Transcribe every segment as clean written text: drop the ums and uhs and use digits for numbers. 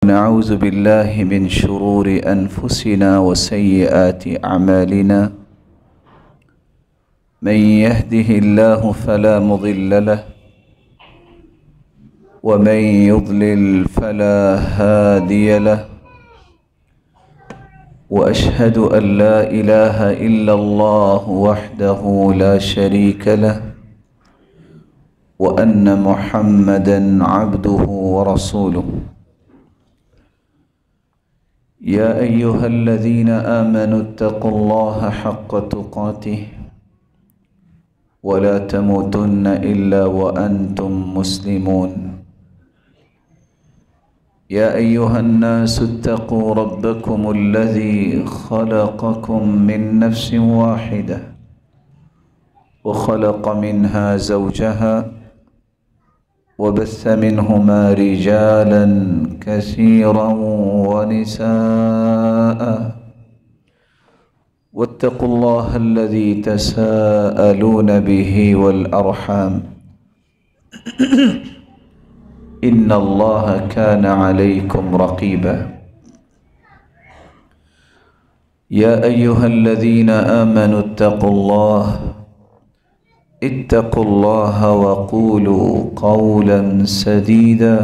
نعوذ بالله من شرور أنفسنا وسيئات أعمالنا من يهده الله فلا مضل له ومن يضلل فلا هادي له وأشهد أن لا إله إلا الله وحده لا شريك له وأن محمدًا عبده ورسوله يا أيها الذين آمنوا اتقوا الله حق تقاته ولا تموتن إلا وأنتم مسلمون يا أيها الناس اتقوا ربكم الذي خلقكم من نفس واحدة وخلق منها زوجها وبث منهما رجالا كثيرا ونساء واتقوا الله الذي تساءلون به والأرحام إن الله كان عليكم رقيبا يا أيها الذين آمنوا اتقوا الله وقولوا قولا سديدا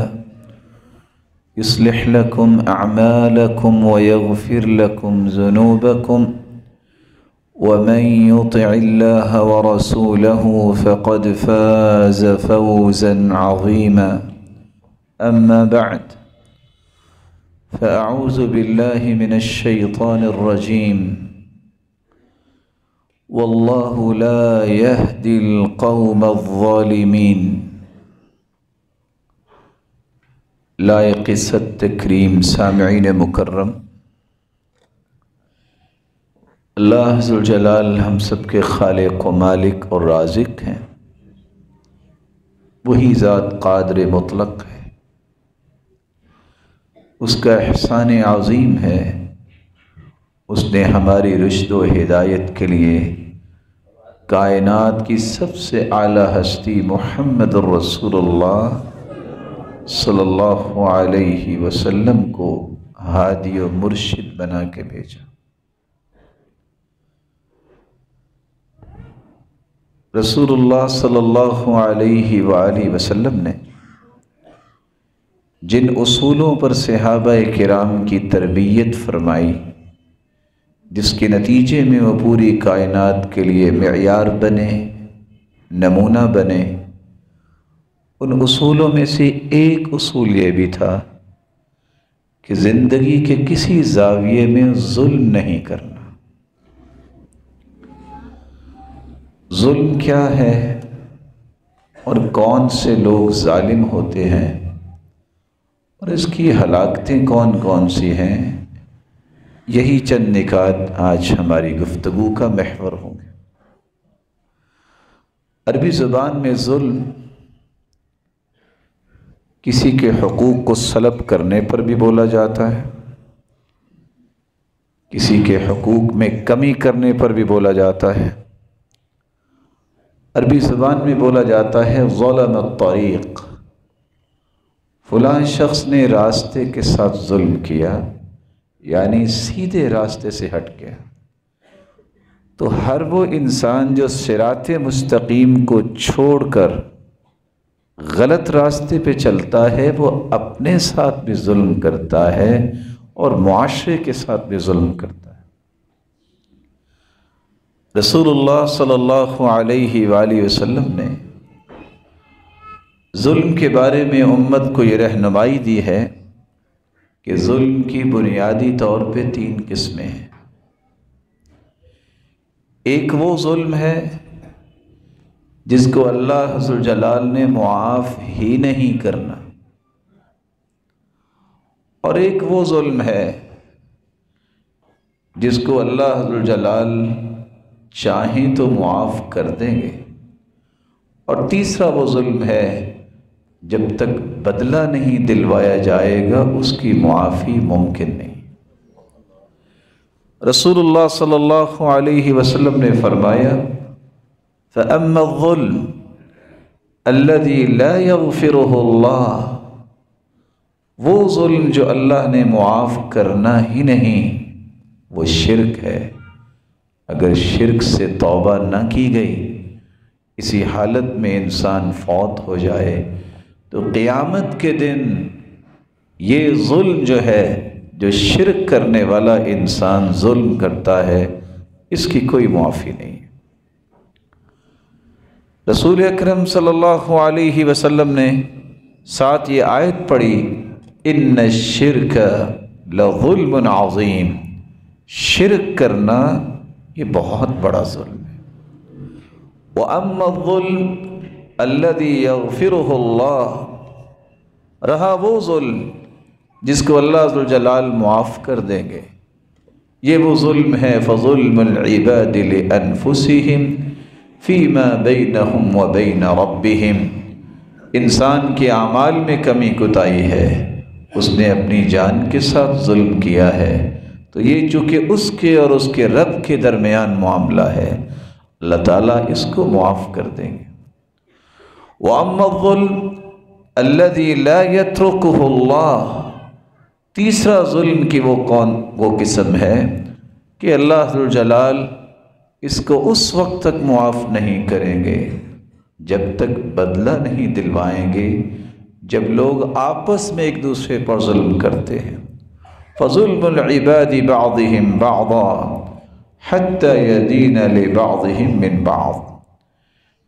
يصلح لكم أعمالكم ويغفر لكم ذنوبكم ومن يطع الله ورسوله فقد فاز فوزا عظيما أما بعد فأعوذ بالله من الشيطان الرجيم والله لا يهدي القوم الظالمين لائق صد تکریم سامعین مکرم، اللہ ذوالجلال ہم سب کے خالق و مالک اور رازق ہیں۔ وہی ذات قادر مطلق ہے، اس کا احسان عظیم ہے، اس نے ہماری رشد و ہدایت کے لیے کائنات کی سب سے اعلیٰ ہستی محمد الرسول اللہ صلی اللہ علیہ وسلم کو ہادی و مرشد بنا کے بھیجا۔ رسول اللہ صلی اللہ علیہ وآلہ وسلم نے جن اصولوں پر صحابہ کرام کی تربیت فرمائی، جس کے نتیجے میں وہ پوری کائنات کے لیے معیار بنے، نمونہ بنے، ان اصولوں میں سے ایک اصول یہ بھی تھا کہ زندگی کے کسی زاویے میں ظلم نہیں کرنا۔ ظلم کیا ہے اور کون سے لوگ ظالم ہوتے ہیں اور اس کی ہلاکتیں کون کون سی ہیں، یہی چند نکات آج ہماری گفتگو کا محور ہوں گے۔ عربی زبان میں ظلم کسی کے حقوق کو سلب کرنے پر بھی بولا جاتا ہے، کسی کے حقوق میں کمی کرنے پر بھی بولا جاتا ہے۔ عربی زبان میں بولا جاتا ہے ظلم الطریق، فلاں شخص نے راستے کے ساتھ ظلم کیا، یعنی سیدھے راستے سے ہٹ گیا۔ تو ہر وہ انسان جو صراط مستقیم کو چھوڑ کر غلط راستے پہ چلتا ہے، وہ اپنے ساتھ بھی ظلم کرتا ہے اور معاشرے کے ساتھ بھی ظلم کرتا ہے۔ رسول اللہ صلی اللہ علیہ وآلہ وسلم نے ظلم کے بارے میں امت کو یہ رہنمائی دی ہے کہ ظلم کی بنیادی طور پہ 3 قسمیں ہیں۔ ایک وہ ظلم ہے جس کو اللہ ذوالجلال نے معاف ہی نہیں کرنا، اور ایک وہ ظلم ہے جس کو اللہ ذوالجلال چاہیں تو معاف کر دیں گے، اور تیسرا وہ ظلم ہے جب تک بدلہ نہیں دلوایا جائے گا اس کی معافی ممکن نہیں۔ رسول اللہ صلی اللہ علیہ وسلم نے فرمایا فَأَمَّا الظُّلْمُ الَّذِي لَا يَغْفِرُهُ اللَّهُ وہ ظلم جو اللہ نے معاف کرنا ہی نہیں وہ شرک ہے۔ اگر شرک سے توبہ نہ کی گئی، اسی حالت میں انسان فوت ہو جائے تو قیامت کے دن یہ ظلم جو ہے، جو شرک کرنے والا انسان ظلم کرتا ہے، اس کی کوئی معافی نہیں۔ رسول اکرم صلی اللہ علیہ وسلم نے ساتھ یہ آیت پڑھی، ان الشرک لظلم عظیم، شرک کرنا یہ بہت بڑا ظلم ہے۔ وَأَمَّا الظُّلْمُ الَّذِي يَغْفِرُهُ اللَّهُ، رہا وہ ظلم جس کو اللہ ذوالجلال معاف کر دیں گے، یہ وہ ظلم ہے فَظُلْمُ الْعِبَادِ لِأَنفُسِهِمْ فِيمَا بَيْنَهُمْ وَبَيْنَ رَبِّهِمْ، انسان کے اعمال میں کمی کوتاہی ہے، اس نے اپنی جان کے ساتھ ظلم کیا ہے، تو یہ چونکہ اس کے اور اس کے رب کے درمیان معاملہ ہے، اللہ تعالیٰ اس کو معاف کر دیں گے۔ وَأَمَّا الظُّلْمُ الَّذِي لَا يَتْرُكُهُ اللَّهُ، تیسرا ظلم کی وہ قسم ہے کہ اللہ ذوالجلال اس کو اس وقت تک معاف نہیں کریں گے جب تک بدلہ نہیں دلوائیں گے، جب لوگ آپس میں ایک دوسرے پر ظلم کرتے ہیں۔ فَظُلْمُ الْعِبَادِ بَعْضِهِمْ بَعْضًا حَتَّى يَدِينَ لِبَعْضِهِمْ مِنْ بَعْضٍ۔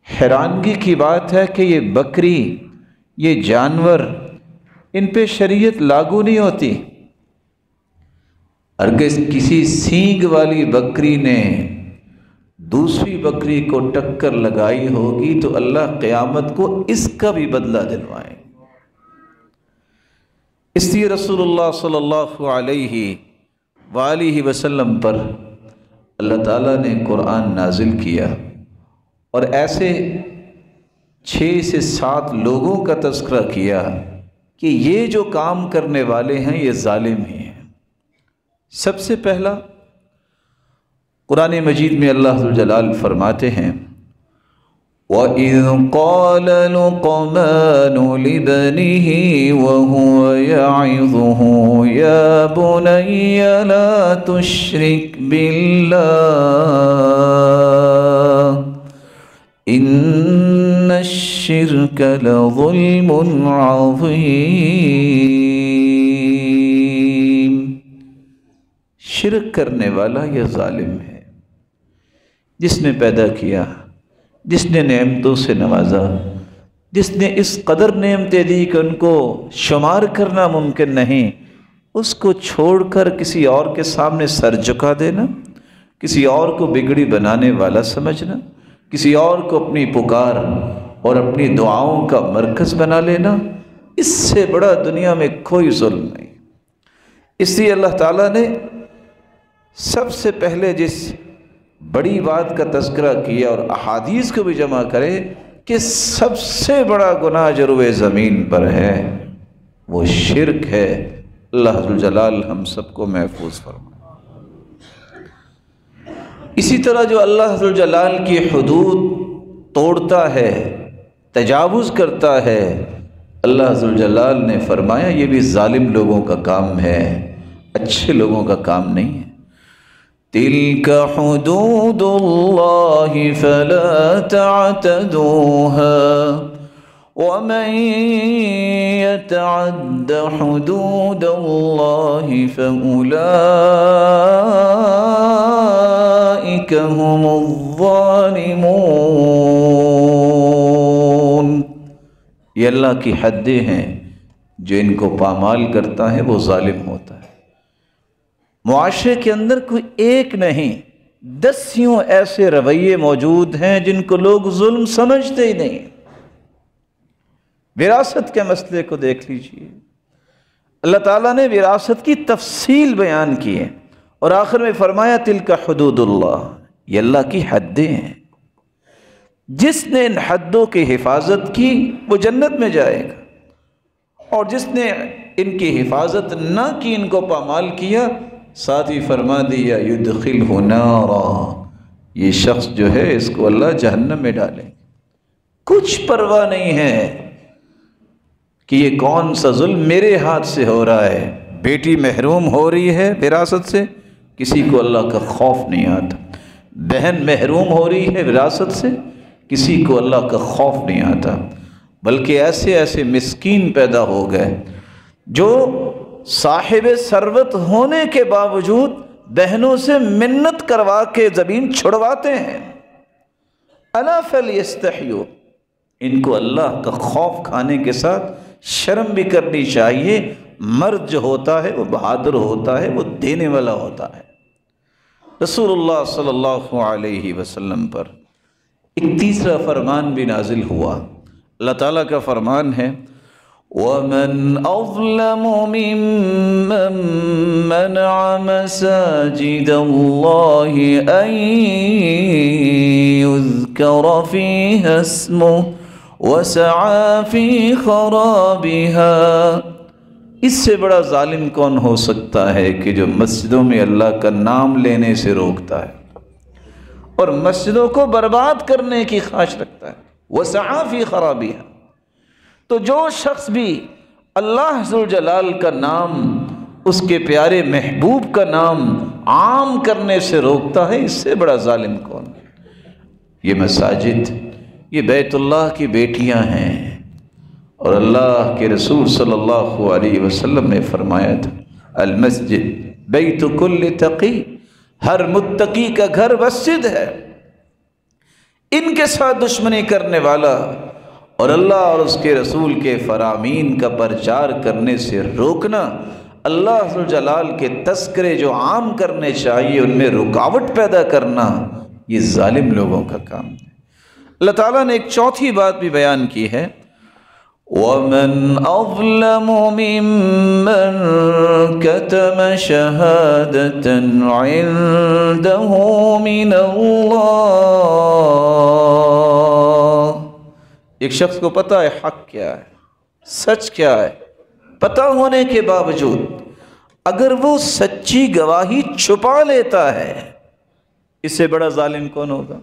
حیرانگی کی بات ہے کہ یہ بکری، یہ جانور، ان پہ شریعت لاگو نہیں ہوتی۔ اگر کسی سینگ والی بکری نے دوسری بکری کو ٹکر لگائی ہوگی تو اللہ قیامت کو اس کا بھی بدلہ دلوائیں گے۔ اس لیے رسول اللہ صلی اللہ علیہ وآلہ وسلم پر اللہ تعالیٰ نے قرآن نازل کیا اور ایسے 6 سے 7 لوگوں کا تذکرہ کیا کہ یہ جو کام کرنے والے ہیں یہ ظالم ہی ہیں۔ سب سے پہلا قرآن مجید میں اللہ ذوالجلال فرماتے ہیں، وَإِذْ قَالَ لُقْمَانُ لِابْنِهِ وَهُوَ يَعِظُهُ يَا بُنَيَّ لَا تُشْرِكْ بِاللَّهِ إِنَّ الشِّرْكَ لَظُلْمٌ عَظِيمٌ، شرک کرنے والا یہ ظالم ہے۔ جس نے پیدا کیا، جس نے نعمتوں سے نوازا، جس نے اس قدر نعمتیں دی کہ ان کو شمار کرنا ممکن نہیں، اس کو چھوڑ کر کسی اور کے سامنے سر جھکا دینا، کسی اور کو بگڑی بنانے والا سمجھنا، کسی اور کو اپنی پکار اور اپنی دعاؤں کا مرکز بنا لینا، اس سے بڑا دنیا میں کوئی ظلم نہیں۔ اس لیے اللہ تعالیٰ نے سب سے پہلے جس بڑی بات کا تذکرہ کیا اور احادیث کو بھی جمع کرے کہ سب سے بڑا گناہ جو روئے زمین پر ہے وہ شرک ہے، اللہ ذوالجلال ہم سب کو محفوظ فرمائے۔ اسی طرح جو اللہ ذوالجلال کی حدود توڑتا ہے، تجاوز کرتا ہے، اللہ ذوالجلال نے فرمایا یہ بھی ظالم لوگوں کا کام ہے، اچھے لوگوں کا کام نہیں ہے۔ تِلْكَ حُدُودُ اللَّهِ فَلَا تَعْتَدُوهَا وَمَنْ يَتَعَدَّ حُدُودَ اللَّهِ فَأُولَئِكَ هُمُ الظَّالِمُونَ، یہ اللہ کی حدیں ہیں، جو ان کو پامال کرتا ہے وہ ظالم ہوتا ہے۔ معاشرے کے اندر کوئی ایک نہیں، 10 ایسے رویے موجود ہیں جن کو لوگ ظلم سمجھتے ہی نہیں۔ وراثت کے مسئلے کو دیکھ لیجئے، اللہ تعالیٰ نے وراثت کی تفصیل بیان کی ہے اور آخر میں فرمایا تلک حدود اللہ، یہ اللہ کی حدیں ہیں، جس نے ان حدوں کی حفاظت کی وہ جنت میں جائے گا، اور جس نے ان کی حفاظت نہ کی، ان کو پامال کیا، ساتھ ہی فرما دیا یدخلہ نارا، یہ شخص جو ہے اس کو اللہ جہنم میں ڈالے۔ کچھ پرواہ نہیں ہے کہ یہ کون سا ظلم میرے ہاتھ سے ہو رہا ہے۔ بیٹی محروم ہو رہی ہے وراثت سے، کسی کو اللہ کا خوف نہیں آتا۔ بہن محروم ہو رہی ہے وراثت سے، کسی کو اللہ کا خوف نہیں آتا، بلکہ ایسے ایسے مسکین پیدا ہو گئے جو صاحب ثروت ہونے کے باوجود بہنوں سے منت کروا کے زمین چھڑواتے ہیں۔ الا فلیستحیوا، ان کو اللہ کا خوف کھانے کے ساتھ شرم بھی کرنی چاہیے۔ مرد جو ہوتا ہے وہ بہادر ہوتا ہے، وہ دینے والا ہوتا ہے۔ رسول اللہ صلی اللہ علیہ وسلم پر ایک تیسرا فرمان بھی نازل ہوا۔ اللہ تعالیٰ کا فرمان ہے وَمَنْ أَظْلَمُ مِمَّنْ مَنَعَ مَسَاجِدَ اللَّهِ أَنْ يُذْكَرَ فِيهَا اسْمُهُ وَسَعَى فِي خَرَابِهَا۔ اس سے بڑا ظالم کون ہو سکتا ہے کہ جو مسجدوں میں اللہ کا نام لینے سے روکتا ہے اور مسجدوں کو برباد کرنے کی خواہش رکھتا ہے۔ وَسَعَى فِي خَرَابِهَا، تو جو شخص بھی اللہ ذوالجلال کا نام، اس کے پیارے محبوب کا نام عام کرنے سے روکتا ہے، اس سے بڑا ظالم کون؟ یہ مساجد، یہ بیت اللہ کی بیٹیاں ہیں، اور اللہ کے رسول صلی اللہ علیہ وسلم نے فرمایا تھا المسجد بیت کل تقی، ہر متقی کا گھر مسجد ہے۔ ان کے ساتھ دشمنی کرنے والا اور اللہ اور اس کے رسول کے فرامین کا پرچار کرنے سے روکنا، اللہ ذوالجلال کے تذکرے جو عام کرنے چاہیے ان میں رکاوٹ پیدا کرنا، یہ ظالم لوگوں کا کام ہے۔ اللہ تعالیٰ نے ایک چوتھی بات بھی بیان کی ہے وَمَنْ أَظْلَمُ مِمَّنْ كَتَمَ شَهَادَةً عِنْدَهُ مِنَ اللَّهِ۔ ایک شخص کو پتہ ہے حق کیا ہے، سچ کیا ہے، پتہ ہونے کے باوجود اگر وہ سچی گواہی چھپا لیتا ہے، اس سے بڑا ظالم کون ہوگا؟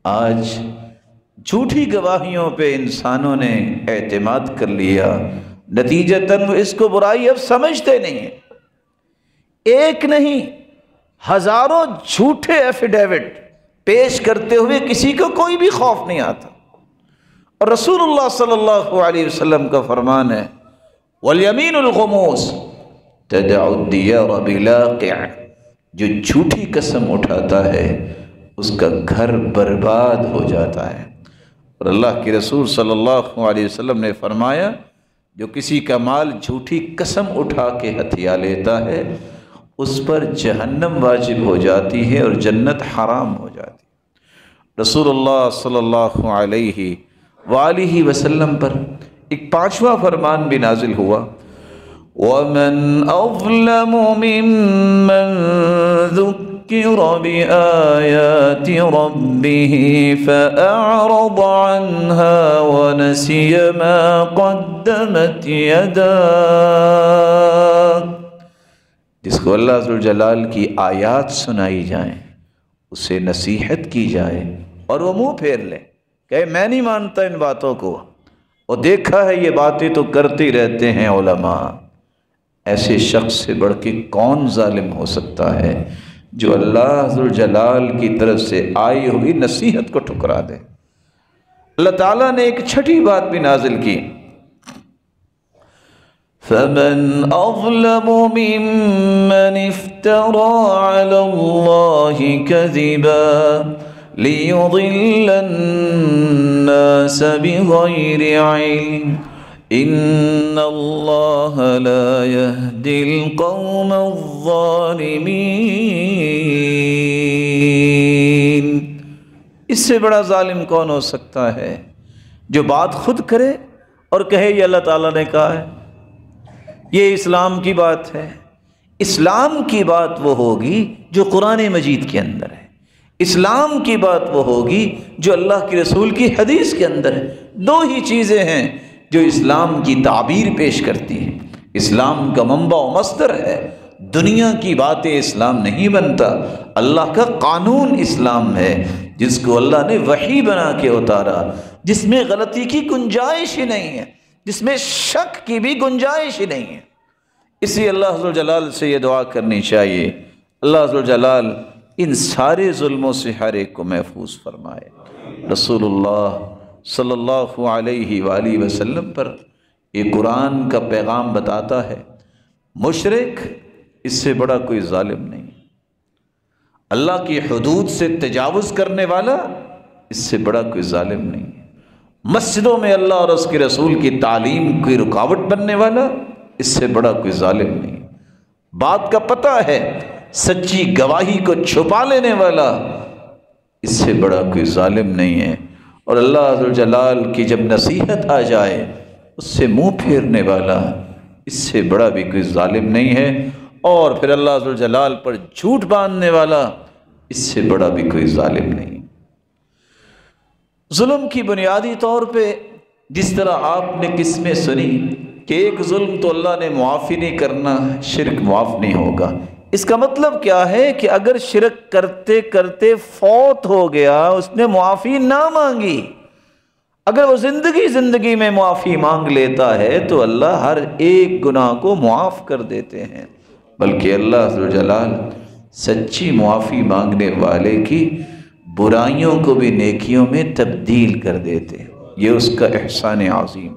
آج جھوٹی گواہیوں پہ انسانوں نے اعتماد کر لیا، نتیجتاً وہ اس کو برائی اب سمجھتے نہیں ہیں۔ ایک نہیں، ہزاروں جھوٹے ایفیڈیوٹ پیش کرتے ہوئے کسی کو کوئی بھی خوف نہیں آتا۔ اور رسول اللہ صلی اللہ علیہ وسلم کا فرمان ہے والیمین الغموس تدع الدیار بلاقع، جو جھوٹی قسم اٹھاتا ہے اس کا گھر برباد ہو جاتا ہے۔ اور اللہ کے رسول صلی اللہ علیہ وسلم نے فرمایا جو کسی کا مال جھوٹی قسم اٹھا کے ہتھیا لیتا ہے اس پر جہنم واجب ہو جاتی ہے اور جنت حرام ہو جاتی ہے۔ رسول اللہ صلی اللہ علیہ وآلہ وسلم پر ایک پانچواں فرمان بھی نازل ہوا وَمَنْ أَظْلَمُ مِمَّنْ ذُكِّرَ بِآيَاتِ رَبِّهِ فَأَعْرَضَ عَنْهَا وَنَسِيَ مَا قَدَّمَتْ يَدَاهُ۔ جس کو اللہ ذوالجلال کی آیات سنائی جائیں، اسے نصیحت کی جائے اور وہ منہ پھیر لے، کہ میں نہیں مانتا ان باتوں کو، اور دیکھا ہے یہ باتیں تو کرتے رہتے ہیں علماء، ایسے شخص سے بڑھ کے کون ظالم ہو سکتا ہے جو اللہ ذوالجلال کی طرف سے آئی ہوئی نصیحت کو ٹھکرا دے۔ اللہ تعالیٰ نے ایک چھٹی بات بھی نازل کی فَمَنْ أَظْلَمُ مِمَّنِ افْتَرَى عَلَى اللَّهِ كَذِبًا لِيُضِلَّ النَّاسَ بِغَيْرِ عِلْمٍ إِنَّ اللَّهَ لَا يَهْدِي الْقَوْمَ الظَّالِمِينَ۔ اس سے بڑا ظالم کون ہو سکتا ہے جو بات خود کرے اور کہے یہ اللہ تعالیٰ نے کہا ہے، یہ اسلام کی بات ہے۔ اسلام کی بات وہ ہوگی جو قرآن مجید کے اندر ہے، اسلام کی بات وہ ہوگی جو اللہ کے رسول کی حدیث کے اندر ہے۔ دو ہی چیزیں ہیں جو اسلام کی تعبیر پیش کرتی ہیں۔ اسلام کا منبع و مصدر ہے، دنیا کی باتیں اسلام نہیں بنتا، اللہ کا قانون اسلام ہے جس کو اللہ نے وحی بنا کے اتارا، جس میں غلطی کی گنجائش ہی نہیں ہے۔ جس میں شک کی بھی گنجائش ہی نہیں ہے۔ اسی اللہ ذو الجلال سے یہ دعا کرنی چاہیے، اللہ ذو الجلال ان سارے ظلموں سے ہر ایک کو محفوظ فرمائے۔ رسول اللہ صلی اللہ علیہ وآلہ وسلم پر یہ قرآن کا پیغام بتاتا ہے، مشرک اس سے بڑا کوئی ظالم نہیں، اللہ کی حدود سے تجاوز کرنے والا اس سے بڑا کوئی ظالم نہیں ہے، مسجدوں میں اللہ اور اس کے رسول کی تعلیم کی رکاوٹ بننے والا اس سے بڑا کوئی ظالم نہیں، بات کا پتہ ہے سچی گواہی کو چھپا لینے والا اس سے بڑا کوئی ظالم نہیں ہے، اور اللہ ذو الجلال کی جب نصیحت آ جائے اس سے منہ پھیرنے والا اس سے بڑا بھی کوئی ظالم نہیں ہے، اور پھر اللہ ذو الجلال پر جھوٹ باندھنے والا اس سے بڑا بھی کوئی ظالم نہیں۔ ظلم کی بنیادی طور پہ جس طرح آپ نے قسمیں سنی کہ ایک ظلم تو اللہ نے معافی نہیں کرنا، شرک معاف نہیں ہوگا، اس کا مطلب کیا ہے کہ اگر شرک کرتے کرتے فوت ہو گیا، اس نے معافی نہ مانگی، اگر وہ زندگی میں معافی مانگ لیتا ہے تو اللہ ہر ایک گناہ کو معاف کر دیتے ہیں، بلکہ اللہ ذو الجلال سچی معافی مانگنے والے کی برائیوں کو بھی نیکیوں میں تبدیل کر دیتے ہیں، یہ اس کا احسان عظیم۔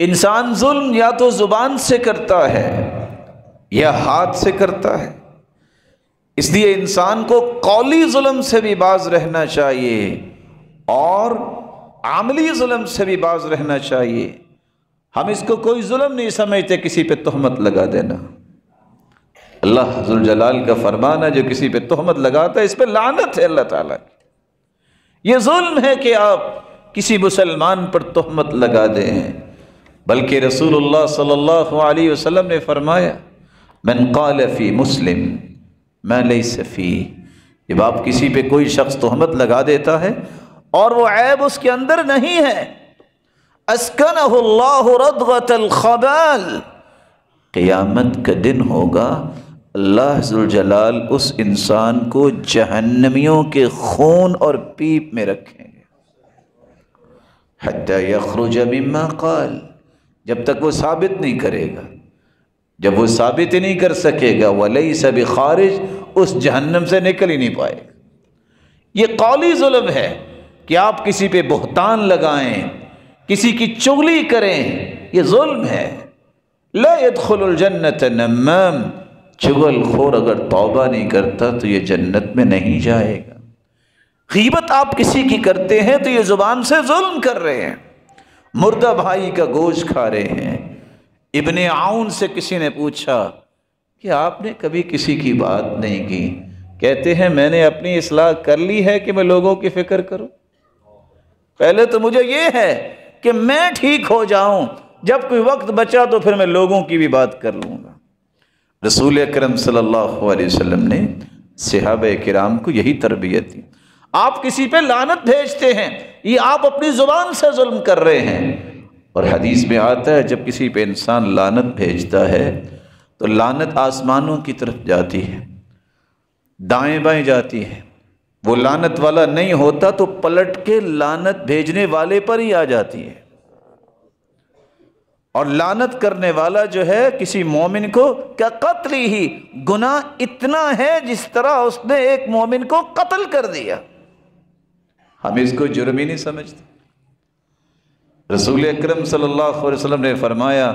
انسان ظلم یا تو زبان سے کرتا ہے یا ہاتھ سے کرتا ہے، اس لیے انسان کو قولی ظلم سے بھی باز رہنا چاہیے اور عملی ظلم سے بھی باز رہنا چاہیے۔ ہم اس کو کوئی ظلم نہیں سمجھتے کسی پہ تہمت لگا دینا، اللہ ذو الجلال کا فرمان ہے جو کسی پہ تہمت لگاتا ہے اس پہ لعنت ہے اللہ تعالیٰ کی۔ یہ ظلم ہے کہ آپ کسی مسلمان پر تہمت لگا دیں، بلکہ رسول اللہ صلی اللہ علیہ وسلم نے فرمایا من قال فی مسلم ما لیس فیہ، جب آپ کسی پہ کوئی شخص تہمت لگا دیتا ہے اور وہ عیب اس کے اندر نہیں ہے، اسکنہ اللہ ردغۃ الخبال، قیامت کا دن ہوگا اللہ ذو الجلال اس انسان کو جہنمیوں کے خون اور پیپ میں رکھیں گے، حتی یخرج مما قال، جب تک وہ ثابت نہیں کرے گا، جب وہ ثابت ہی نہیں کر سکے گا وَلَيْسَ بِخَارِجٍ، اس جہنم سے نکل ہی نہیں پائے گا۔ یہ قولی ظلم ہے کہ آپ کسی پہ بہتان لگائیں، کسی کی چغلی کریں، یہ ظلم ہے۔ لا يدخل الجنت نمام، چغل خور اگر توبہ نہیں کرتا تو یہ جنت میں نہیں جائے گا۔ غیبت آپ کسی کی کرتے ہیں تو یہ زبان سے ظلم کر رہے ہیں، مردہ بھائی کا گوشت کھا رہے ہیں۔ ابن عون سے کسی نے پوچھا کہ آپ نے کبھی کسی کی بات نہیں کی، کہتے ہیں میں نے اپنی اصلاح کر لی ہے کہ میں لوگوں کی فکر کروں، پہلے تو مجھے یہ ہے کہ میں ٹھیک ہو جاؤں، جب کوئی وقت بچا تو پھر میں لوگوں کی بھی بات کر لوں گا۔ رسول اکرم صلی اللہ علیہ وسلم نے صحابہ کرام کو یہی تربیت دی۔ آپ کسی پہ لعنت بھیجتے ہیں، یہ آپ اپنی زبان سے ظلم کر رہے ہیں، اور حدیث میں آتا ہے جب کسی پہ انسان لعنت بھیجتا ہے تو لعنت آسمانوں کی طرف جاتی ہے، دائیں بائیں جاتی ہے، وہ لعنت والا نہیں ہوتا تو پلٹ کے لعنت بھیجنے والے پر ہی آ جاتی ہے، اور لعنت کرنے والا جو ہے کسی مومن کو کیا قتل ہی، گناہ اتنا ہے جس طرح اس نے ایک مومن کو قتل کر دیا، ہم اس کو جرم ہی نہیں سمجھتے۔ رسول اکرم صلی اللہ علیہ وسلم نے فرمایا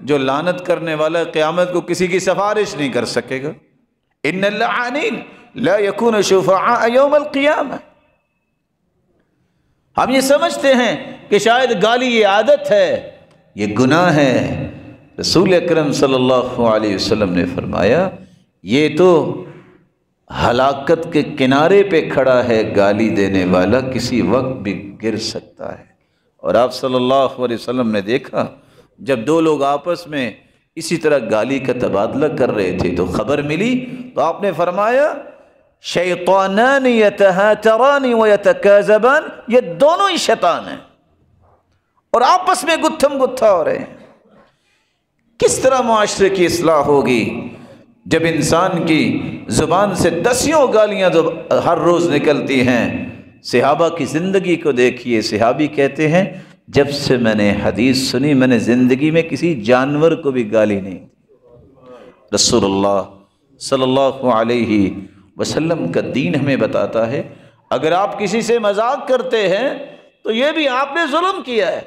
جو لعنت کرنے والا قیامت کو کسی کی سفارش نہیں کر سکے گا، ان اللعانین لا یکون شفعاء یوم القیامہ۔ ہم یہ سمجھتے ہیں کہ شاید گالی یہ عادت ہے، یہ گناہ ہے۔ رسول اکرم صلی اللہ علیہ وسلم نے فرمایا یہ تو ہلاکت کے کنارے پہ کھڑا ہے، گالی دینے والا کسی وقت بھی گر سکتا ہے۔ اور آپ صلی اللہ علیہ وسلم نے دیکھا جب دو لوگ آپس میں اسی طرح گالی کا تبادلہ کر رہے تھے تو خبر ملی تو آپ نے فرمایا شیطانان یتہاتران ویتکاذبان، یہ دونوں ہی شیطان ہیں اور آپس میں گتھم گتھا ہو رہے ہیں۔ کس طرح معاشرے کی اصلاح ہوگی جب انسان کی زبان سے دسیوں گالیاں ہر روز نکلتی ہیں؟ صحابہ کی زندگی کو دیکھیے، صحابی کہتے ہیں جب سے میں نے حدیث سنی میں نے زندگی میں کسی جانور کو بھی گالی نہیں دی۔ رسول اللہ صلی اللہ علیہ وسلم کا دین ہمیں بتاتا ہے اگر آپ کسی سے مذاق کرتے ہیں تو یہ بھی آپ نے ظلم کیا ہے۔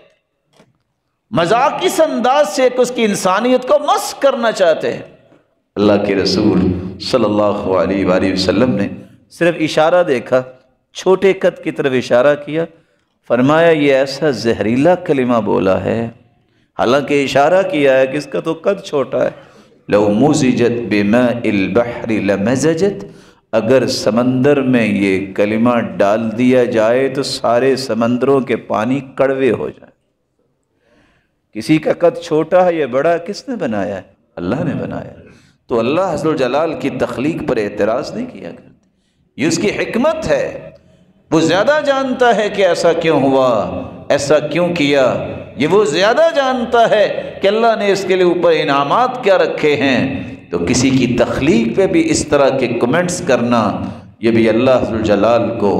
مذاق کس انداز سے اس کی انسانیت کو مسخ کرنا چاہتے ہیں۔ اللہ کے رسول صلی اللہ علیہ وآلہ وسلم نے صرف اشارہ دیکھا، چھوٹے قد کی طرف اشارہ کیا، فرمایا یہ ایسا زہریلا کلمہ بولا ہے، حالانکہ اشارہ کیا ہے کہ اس کا تو قد چھوٹا ہے۔ لو مزجت بماء البحر لمزجت، اگر سمندر میں یہ کلمہ ڈال دیا جائے تو سارے سمندروں کے پانی کڑوے ہو جائیں۔ کسی کا قد چھوٹا ہے یا بڑا کس نے بنایا ہے؟ اللہ نے بنایا۔ تو اللہ عز و جلال کی تخلیق پر اعتراض نہیں کیا کرتے، یہ اس کی حکمت ہے، وہ زیادہ جانتا ہے کہ ایسا کیوں ہوا، ایسا کیوں کیا، یہ وہ زیادہ جانتا ہے کہ اللہ نے اس کے لیے اوپر انعامات کیا رکھے ہیں۔ تو کسی کی تخلیق پہ بھی اس طرح کے کمنٹس کرنا، یہ بھی اللہ عز و جلال کو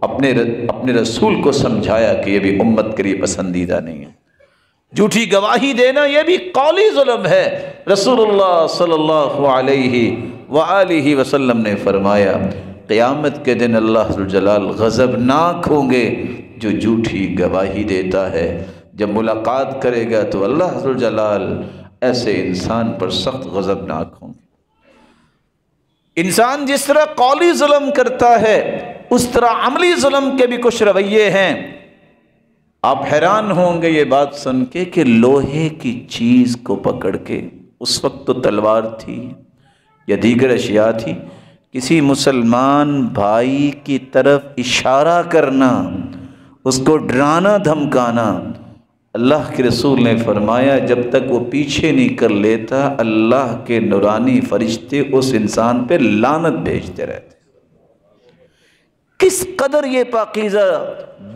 اپنے رسول کو سمجھایا کہ یہ بھی امت کے لیے پسندیدہ نہیں ہے۔ جھوٹی گواہی دینا یہ بھی قولی ظلم ہے۔ رسول اللہ صلی اللہ علیہ وآلہ وسلم نے فرمایا قیامت کے دن اللہ عز و جلال غضبناک ہوں گے جو جھوٹی گواہی دیتا ہے۔ جب ملاقات کرے گا تو اللہ عز و جلال ایسے انسان پر سخت غضبناک ہوں گے۔ انسان جس طرح قولی ظلم کرتا ہے اس طرح عملی ظلم کے بھی کچھ رویے ہیں۔ آپ حیران ہوں گے یہ بات سن کے کہ لوہے کی چیز کو پکڑ کے، اس وقت تو تلوار تھی یا دیگر اشیاء تھی، کسی مسلمان بھائی کی طرف اشارہ کرنا، اس کو ڈرانا دھمکانا، اللہ کے رسول نے فرمایا جب تک وہ پیچھے نہیں کر لیتا اللہ کے نورانی فرشتے اس انسان پہ لعنت بھیجتے رہتے۔ کس قدر یہ پاکیزہ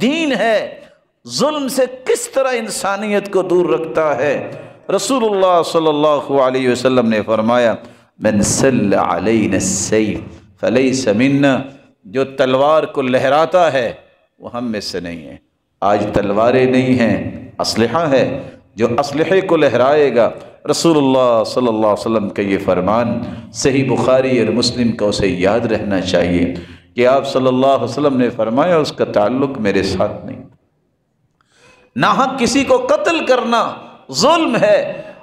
دین ہے، ظلم سے کس طرح انسانیت کو دور رکھتا ہے۔ رسول اللہ صلی اللہ علیہ وسلم نے فرمایا من سل علینا السیف فلیس منا، جو تلوار کو لہراتا ہے وہ ہم میں سے نہیں ہے۔ آج تلواریں نہیں ہیں، اسلحہ ہے، جو اسلحے کو لہرائے گا۔ رسول اللہ صلی اللہ علیہ وسلم کا یہ فرمان صحیح بخاری اور مسلم کا اسے یاد رہنا چاہیے کہ آپ صلی اللہ علیہ وسلم نے فرمایا اس کا تعلق میرے ساتھ نہیں۔ ناحق کسی کو قتل کرنا ظلم ہے،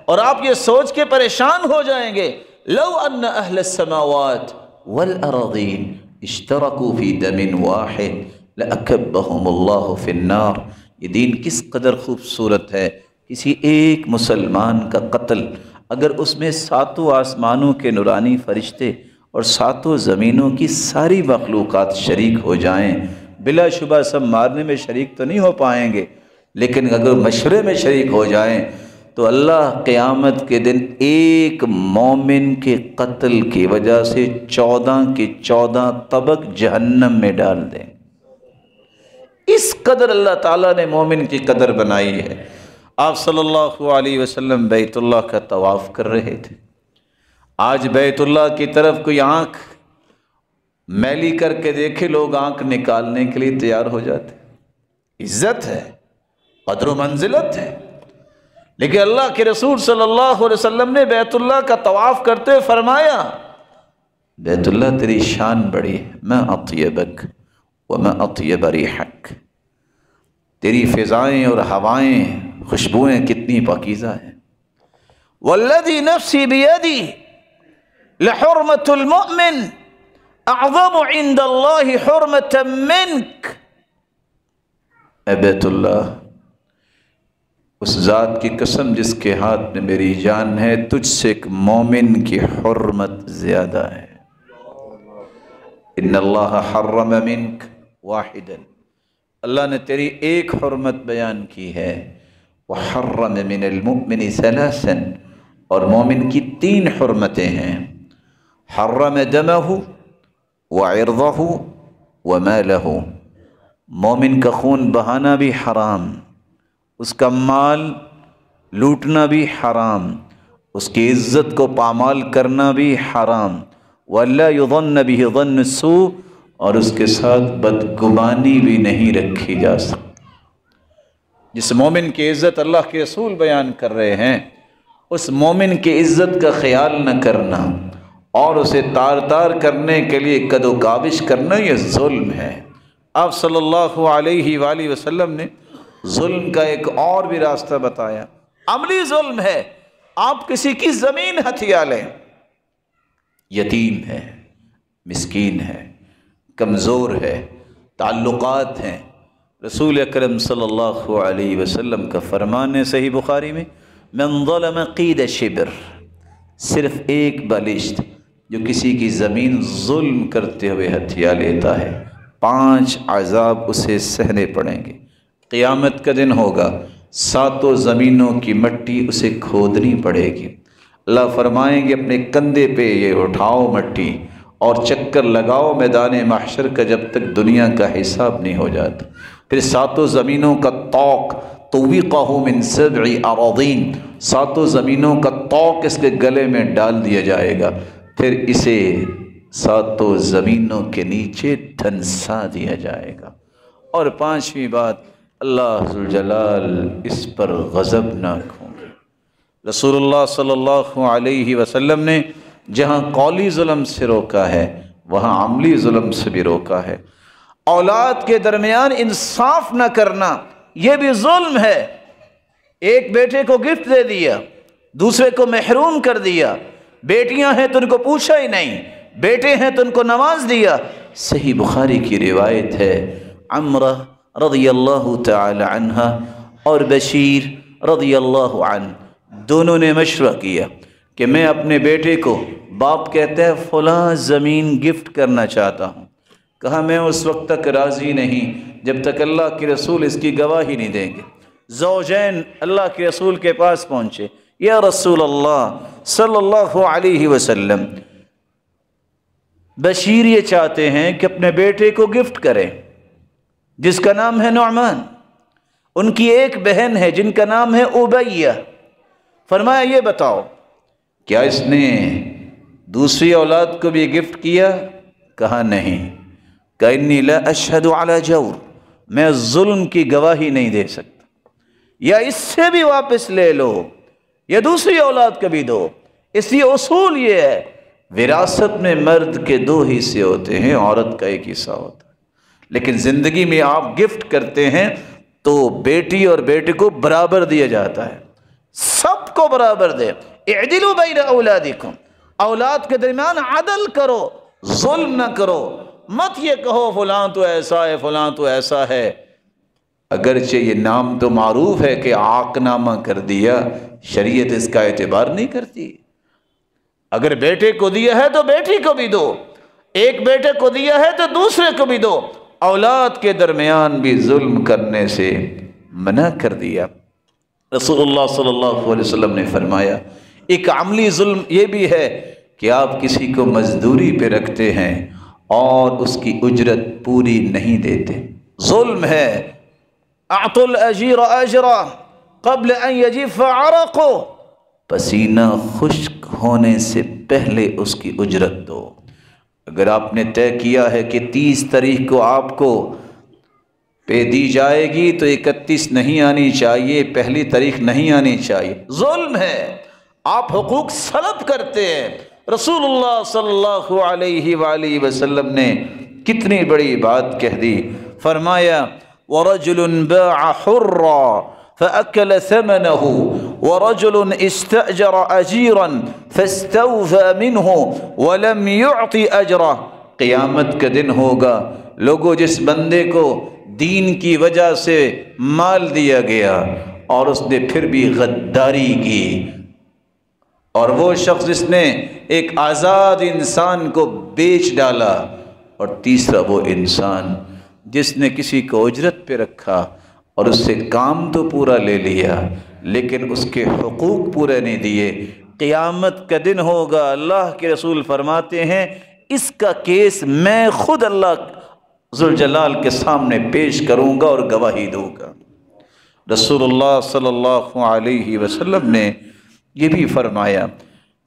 اور آپ یہ سوچ کے پریشان ہو جائیں گے لو ان اہل السماوات والارضین اشترکوا فی دم واحد لأکبہم اللہ فی النار۔ یہ دین کس قدر خوبصورت ہے، کسی ایک مسلمان کا قتل اگر اس میں ساتوں آسمانوں کے نورانی فرشتے اور ساتوں زمینوں کی ساری مخلوقات شریک ہو جائیں، بلا شبہ سب مارنے میں شریک تو نہیں ہو پائیں گے، لیکن اگر مشورے میں شریک ہو جائیں تو اللہ قیامت کے دن ایک مومن کے قتل کی وجہ سے 14 کے 14 طبق جہنم میں ڈال دیں۔ اس قدر اللہ تعالیٰ نے مومن کی قدر بنائی ہے۔ آپ صلی اللہ علیہ وسلم بیت اللہ کا طواف کر رہے تھے۔ آج بیت اللہ کی طرف کوئی آنکھ میلی کر کے دیکھے لوگ آنکھ نکالنے کے لیے تیار ہو جاتے۔ عزت ہے، قدر و منزلت ہے، لیکن اللہ کے رسول صلی اللہ علیہ وسلم نے بیت اللہ کا طواف کرتے ہوئے فرمایا بیت اللہ تیری شان بڑی ہے، ما اطیبک وما اطیب ریحک، تیری فضائیں اور ہوائیں خوشبوئیں کتنی پاکیزہ ہیں۔ والذی نفسی بیدی لحرمت المؤمن اعظم عند اللہ حرمت منک۔ اے بیت اللہ، اس ذات کی قسم جس کے ہاتھ میں میری جان ہے، تجھ سے ایک مومن کی حرمت زیادہ ہے۔ ان اللہ حرم منک واحدا، اللہ نے تیری ایک حرمت بیان کی ہے، وحرم من المؤمن ثلاثا، اور مومن کی 3 حرمتیں ہیں، حرم دمہ وعرضہ ومالہ، مومن کا خون بہانا بھی حرام، اس کا مال لوٹنا بھی حرام، اس کی عزت کو پامال کرنا بھی حرام، وَلَا يُظَنَّ بِهِ ظَنُّ السُّوءِ، اور اس کے ساتھ بدگمانی بھی نہیں رکھی جا سکتی۔ جس مومن کی عزت اللہ کے رسول بیان کر رہے ہیں، اس مومن کی عزت کا خیال نہ کرنا اور اسے تار تار کرنے کے لیے قد و کاوش کرنا، یہ ظلم ہے۔ آپ صلی اللہ علیہ وآلہ وسلم نے ظلم کا ایک اور بھی راستہ بتایا۔ عملی ظلم ہے، آپ کسی کی زمین ہتھیا لیں، یتیم ہے، مسکین ہے، کمزور ہے، تعلقات ہیں۔ رسول اکرم صلی اللہ علیہ وسلم کا فرمان ہے صحیح بخاری میں، من ظلم قید شبر، صرف ایک بالشت جو کسی کی زمین ظلم کرتے ہوئے ہتھیا لیتا ہے، 5 عذاب اسے سہنے پڑیں گے۔ قیامت کا دن ہوگا، 7 زمینوں کی مٹی اسے کھودنی پڑے گی۔ اللہ فرمائیں گے اپنے کندھے پہ یہ اٹھاؤ مٹی اور چکر لگاؤ میدان محشر کا، جب تک دنیا کا حساب نہیں ہو جاتا۔ پھر 7 زمینوں کا طوق، طوقہ من 7 اراضین، 7 زمینوں کا طوق اس کے گلے میں ڈال دیا جائے گا، پھر اسے 7 زمینوں کے نیچے دھنسا دیا جائے گا۔ اور 5ویں بات، اللہ ذوالجلال اس پر غضبناک ہوں گے۔ رسول اللہ صلی اللہ علیہ وسلم نے جہاں قولی ظلم سے روکا ہے، وہاں عملی ظلم سے بھی روکا ہے۔ اولاد کے درمیان انصاف نہ کرنا، یہ بھی ظلم ہے۔ ایک بیٹے کو گفٹ دے دیا، دوسرے کو محروم کر دیا۔ بیٹیاں ہیں تو ان کو پوچھا ہی نہیں، بیٹے ہیں تو ان کو نواز دیا۔ صحیح بخاری کی روایت ہے، عمرہ رضی اللہ تعالی عنہ اور بشیر رضی اللہ عنہ دونوں نے مشورہ کیا کہ میں اپنے بیٹے کو، باپ کہتا ہے فلاں زمین گفٹ کرنا چاہتا ہوں، کہا میں اس وقت تک راضی نہیں جب تک اللہ کے رسول اس کی گواہی نہیں دیں گے۔ زوجین اللہ کے رسول کے پاس پہنچے، یا رسول اللہ صلی اللہ علیہ وسلم، بشیر یہ چاہتے ہیں کہ اپنے بیٹے کو گفٹ کریں جس کا نام ہے نعمان، ان کی ایک بہن ہے جن کا نام ہے ابیہ۔ فرمایا یہ بتاؤ کیا اس نے دوسری اولاد کو بھی گفٹ کیا؟ کہا نہیں۔ کہ انی لا اشہد علی جور، میں ظلم کی گواہی نہیں دے سکتا، یا اس سے بھی واپس لے لو یا دوسری اولاد کو بھی دو۔ اس لیے اصول یہ ہے، وراثت میں مرد کے 2 حصے ہوتے ہیں، عورت کا 1 حصہ ہوتا ہے، لیکن زندگی میں آپ گفٹ کرتے ہیں تو بیٹی اور بیٹے کو برابر دیا جاتا ہے، سب کو برابر دے۔ اعدلوا بین اولادکم، اولاد کے درمیان عدل کرو، ظلم نہ کرو۔ مت یہ کہو فلاں تو ایسا ہے، فلاں تو ایسا ہے، اگرچہ یہ نام تو معروف ہے کہ عاق نامہ کر دیا، شریعت اس کا اعتبار نہیں کرتی۔ اگر بیٹے کو دیا ہے تو بیٹی کو بھی دو، ایک بیٹے کو دیا ہے تو دوسرے کو بھی دو۔ اولاد کے درمیان بھی ظلم کرنے سے منع کر دیا۔ رسول اللہ صلی اللہ علیہ وسلم نے فرمایا ایک عملی ظلم یہ بھی ہے کہ آپ کسی کو مزدوری پہ رکھتے ہیں اور اس کی اجرت پوری نہیں دیتے، ظلم ہے۔ اعطوا الاجیر اجرا قبل ان یجف عرقه، پسینہ خشک ہونے سے پہلے اس کی اجرت دو۔ اگر آپ نے طے کیا ہے کہ 30 تاریخ کو آپ کو پہ دی جائے گی تو 31 نہیں آنی چاہیے، پہلی تاریخ نہیں آنی چاہیے، ظلم ہے، آپ حقوق سلب کرتے ہیں۔ رسول اللہ صلی اللہ علیہ وآلہ وسلم نے کتنی بڑی بات کہہ دی، فرمایا وَرَجُلٌ بَاعَ حُرًّا فَأَكَلَ ثَمَنَهُ وَرَجُلٌ اسْتَأْجَرَ أَجِيرًا فَاسْتَوْفَى مِنْهُ وَلَمْ يُعْطِ أَجْرَهُ۔ قیامت کا دن ہوگا، لوگوں جس بندے کو دین کی وجہ سے مال دیا گیا اور اس نے پھر بھی غداری کی، اور وہ شخص جس نے ایک آزاد انسان کو بیچ ڈالا، اور تیسرا وہ انسان جس نے کسی کو اجرت پہ رکھا اور اس سے کام تو پورا لے لیا لیکن اس کے حقوق پورے نہیں دیے۔ قیامت کا دن ہوگا، اللہ کے رسول فرماتے ہیں اس کا کیس میں خود اللہ ذوالجلال کے سامنے پیش کروں گا اور گواہی دوں گا۔ رسول اللہ صلی اللہ علیہ وسلم نے یہ بھی فرمایا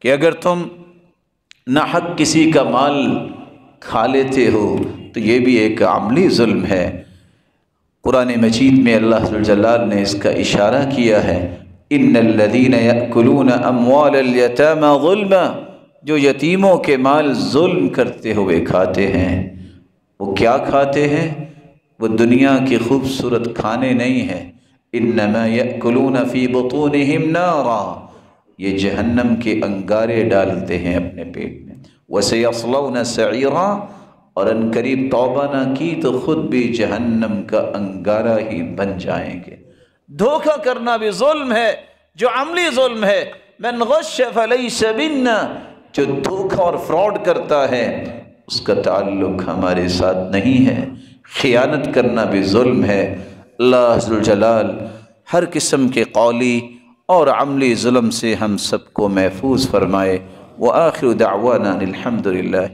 کہ اگر تم ناحق کسی کا مال کھا لیتے ہو تو یہ بھی ایک عملی ظلم ہے۔ قرآن مجید میں اللہ ذو الجلال نے اس کا اشارہ کیا ہے، ان الذین یأکلون اموال الیتامی ظلما، جو یتیموں کے مال ظلم کرتے ہوئے کھاتے ہیں، وہ کیا کھاتے ہیں؟ وہ دنیا کی خوبصورت کھانے نہیں ہیں، انما یأکلون فی بطونہم نارا، یہ جہنم کے انگارے ڈالتے ہیں اپنے پیٹ میں، وسیصلون سعیرا، اور ان قریب توبہ نہ کی تو خود بھی جہنم کا انگارہ ہی بن جائیں گے۔ دھوکہ کرنا بھی ظلم ہے، جو عملی ظلم ہے، من غش فلیس منا، جو دھوکہ اور فراڈ کرتا ہے اس کا تعلق ہمارے ساتھ نہیں ہے۔ خیانت کرنا بھی ظلم ہے۔ اللہ ذو الجلال ہر قسم کے قولی اور عملی ظلم سے ہم سب کو محفوظ فرمائے۔ وآخر دعوانا الحمد للہ۔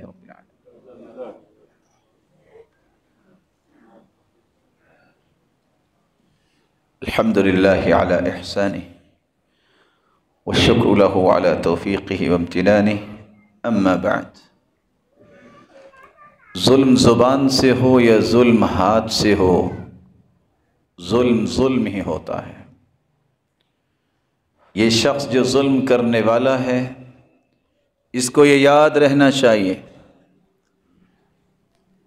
الحمد للہ علی احسانہ والشکر لہ علی توفیقہ وامتنانہ، اما بعد۔ ظلم زبان سے ہو یا ظلم ہاتھ سے ہو، ظلم ظلم ہی ہوتا ہے۔ یہ شخص جو ظلم کرنے والا ہے، اس کو یہ یاد رہنا چاہیے،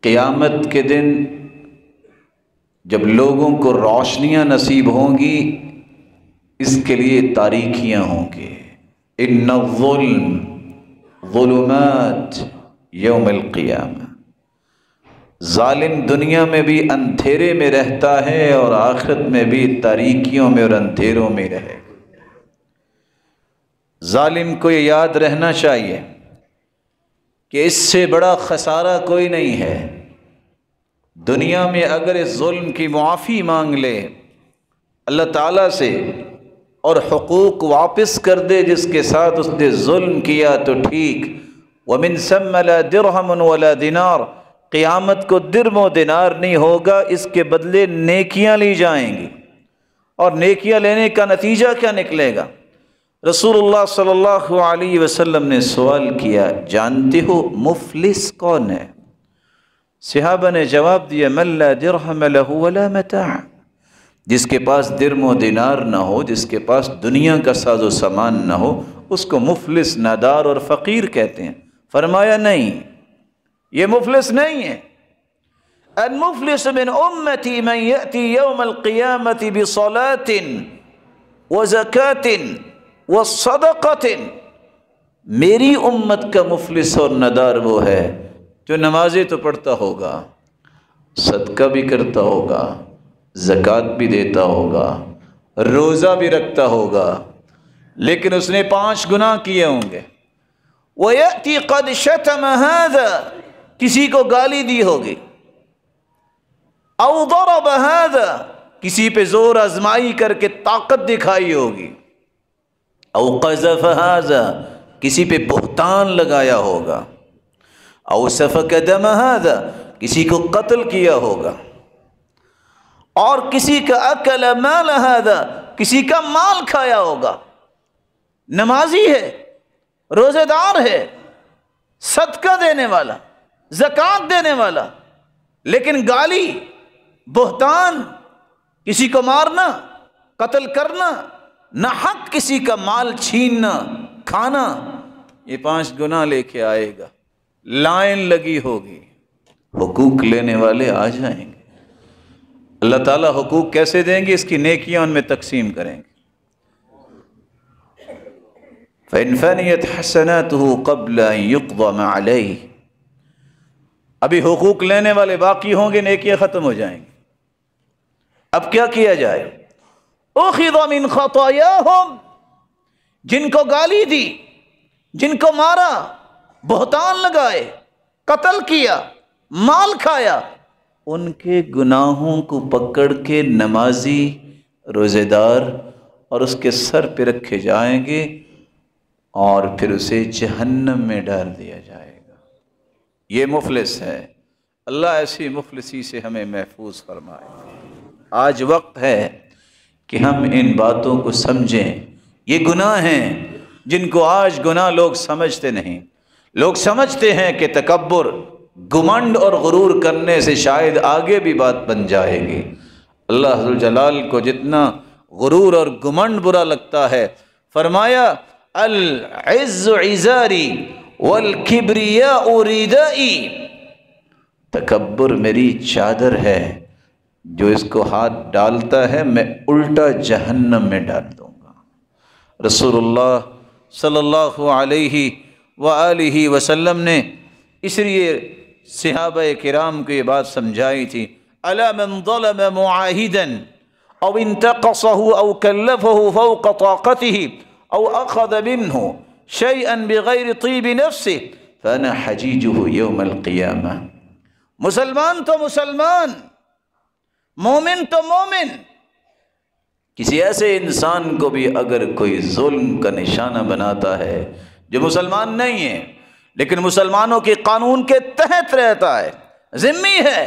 قیامت کے دن جب لوگوں کو روشنیاں نصیب ہوں گی، اس کے لیے تاریکیاں ہوں گی۔ ان الظلم ظلمات یوم القیامہ، ظالم دنیا میں بھی اندھیرے میں رہتا ہے اور آخرت میں بھی تاریکیوں میں اور اندھیروں میں رہے گا۔ ظالم کو یہ یاد رہنا چاہیے کہ اس سے بڑا خسارہ کوئی نہیں ہے۔ دنیا میں اگر اس ظلم کی معافی مانگ لے اللہ تعالیٰ سے اور حقوق واپس کر دے جس کے ساتھ اس نے ظلم کیا تو ٹھیک، وَمِن ثَمَّ لَا دِرْهَمٌ وَلَا دِنَارٌ، قیامت کو درم و دینار نہیں ہوگا، اس کے بدلے نیکیاں لی جائیں گی۔ اور نیکیاں لینے کا نتیجہ کیا نکلے گا؟ رسول اللہ صلی اللہ علیہ وسلم نے سوال کیا، جانتے ہو مفلس کون ہے؟ صحابہ نے جواب دیا، من لا درہم لہ ولا متاع، جس کے پاس درم و دینار نہ ہو، جس کے پاس دنیا کا ساز و سامان نہ ہو، اس کو مفلس، نادار اور فقیر کہتے ہیں۔ فرمایا نہیں، یہ مفلس نہیں ہے۔ المفلس من امتی من یأتی یوم القیامت بصلاۃ وزکاۃ وصدقۃ، میری امت کا مفلس اور نادار وہ ہے جو نمازیں تو پڑھتا ہوگا، صدقہ بھی کرتا ہوگا، زکوٰۃ بھی دیتا ہوگا، روزہ بھی رکھتا ہوگا، لیکن اس نے 5 گناہ کیے ہوں گے۔ وَيَأْتِي قَدْ شَتَمَ هَذَا، کسی کو گالی دی ہوگی، اَوْ ضَرَبَ هَذَا، کسی پہ زور آزمائی کر کے طاقت دکھائی ہوگی، اَوْ قَذَفَ هَذَا، کسی پہ بہتان لگایا ہوگا، اَوْ سَفَكَ دَمَ هَذَا، کسی کو قتل کیا ہوگا، اور کسی کا اکل مال هذا، کسی کا مال کھایا ہوگا۔ نمازی ہے، روزہ دار ہے، صدقہ دینے والا، زکوٰۃ دینے والا، لیکن گالی، بہتان، کسی کو مارنا، قتل کرنا، نہ حق کسی کا مال چھیننا، کھانا، یہ 5 گناہ لے کے آئے گا۔ لائن لگی ہوگی، حقوق لینے والے آ جائیں گے۔ اللہ تعالیٰ حقوق کیسے دیں گے؟ اس کی نیکیاں ان میں تقسیم کریں گے۔ فَإِنْ فَنِيَتْ حَسَنَاتُهُ قَبْلَ أَنْ يُقْضَمَ عَلَيْهِ، ابھی حقوق لینے والے باقی ہوں گے، نیکیاں ختم ہو جائیں گی۔ اب کیا کیا جائے؟ أُخِذَ مِنْ خَطَايَاهُمْ، جن کو گالی دی، جن کو مارا، بہتان لگائے، قتل کیا، مال کھایا، ان کے گناہوں کو پکڑ کے نمازی، روزے دار اور اس کے سر پہ رکھے جائیں گے اور پھر اسے جہنم میں ڈال دیا جائے گا۔ یہ مفلس ہے۔ اللہ ایسی مفلسی سے ہمیں محفوظ فرمائے۔ آج وقت ہے کہ ہم ان باتوں کو سمجھیں۔ یہ گناہ ہیں جن کو آج گناہ لوگ سمجھتے نہیں۔ لوگ سمجھتے ہیں کہ تکبر، گمنڈ اور غرور کرنے سے شاید آگے بھی بات بن جائے گی۔ اللہ ذوالجلال کو جتنا غرور اور گمنڈ برا لگتا ہے، فرمایا العز عزاری والکبریاء ردائی، تکبر میری چادر ہے، جو اس کو ہاتھ ڈالتا ہے میں الٹا جہنم میں ڈال دوں گا۔ رسول اللہ صلی اللہ علیہ وآلہ وسلم نے اس لیے صحابہ کرام کو یہ بات سمجھائی تھی، الا من ظلم معاہدا او انتقصه او کلفه فوق طاقته او اخذ منه شيئا بغیر طیب نفسه فانا حجیجه یوم القیامہ۔ مسلمان تو مسلمان، مومن تو مومن، کسی ایسے انسان کو بھی اگر کوئی ظلم کا نشانہ بناتا ہے جو مسلمان نہیں ہے لیکن مسلمانوں کے قانون کے تحت رہتا ہے، ذمہ ہے،